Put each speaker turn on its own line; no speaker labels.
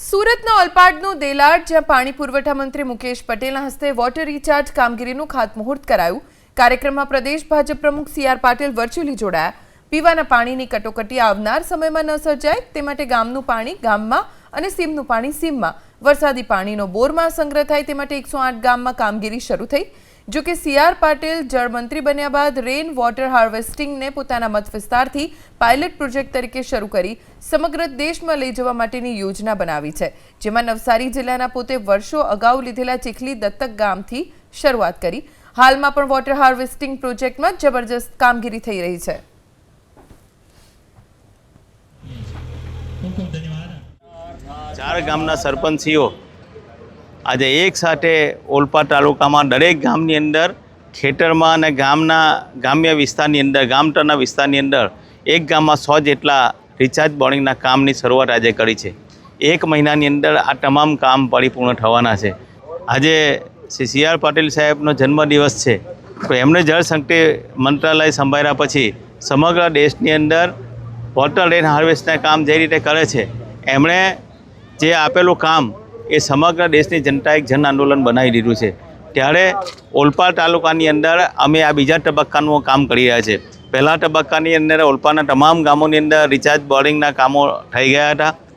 સુરતના ઓલપાડનું દેલાડ જ્યાં પાણી પુરવઠા મંત્રી મુકેશ પટેલના હસ્તે વોટર રિચાર્જ કામગીરીનું ખાતમુહૂર્ત કરાયું। કાર્યક્રમમાં પ્રદેશ ભાજપ પ્રમુખ સી.આર. પાટીલ વર્ચ્યુઅલી જોડાયા। પીવાના પાણીની કટોકટી આવનાર સમયમાં ન સર્જાય તે માટે ગામનું પાણી ગામમાં અને સીમનું પાણી સીમમાં, વરસાદી પાણીનો બોરમાં સંગ્રહ થાય તે માટે 108 ગામમાં કામગીરી શરૂ થઈ। જો કે સી.આર. પાટીલ જળમંત્રી બન્યા બાદ રેન વોટર હાર્વેસ્ટિંગને પોતાના મત વિસ્તારથી પાયલટ પ્રોજેક્ટ તરીકે શરૂ કરી સમગ્ર દેશમાં લઈ જવા માટેની યોજના બનાવી છે, જેમાં નવસારી જિલ્લાના પોતે વર્ષો અગાઉ લીધેલા ચીખલી દત્તક ગામથી શરૂઆત કરી હાલમાં પણ વોટર હાર્વેસ્ટિંગ પ્રોજેક્ટમાં જબરજસ્ત કામગીરી થઈ રહી છે।
ચાર ગામના સરપંચીઓ આજે એક સાથે ઓલપાડ તાલુકામાં દરેક ગામની અંદર ખેતરમાં અને ગ્રામ્ય વિસ્તારની અંદર ગામતળના વિસ્તારની અંદર એક ગામમાં 100 જેટલા રિચાર્જ બોરિંગના કામની શરૂઆત આજે કરી છે। એક મહિનાની અંદર આ તમામ કામ પરિપૂર્ણ થવાના છે। આજે સી.આર. પાટીલ સાહેબનો જન્મદિવસ છે, તો એમણે જળશક્તિ મંત્રાલય સંભાળ્યા પછી સમગ્ર દેશની અંદર વોટર રેન હાર્વેસ્ટના કામ જે રીતે કરે છે, એમણે જે આપેલું કામ એ સમગ્ર દેશની જનતા એક જન આંદોલન બનાવી દીધું છે। ત્યારે ઓલપાડ તાલુકાની અંદર અમે આ બીજા તબક્કાનું કામ કરી રહ્યા છે। પહેલા તબક્કાની અંદર ઓલપાડના તમામ ગામોની અંદર રિચાર્જ બોરિંગના કામો થઈ ગયા હતા।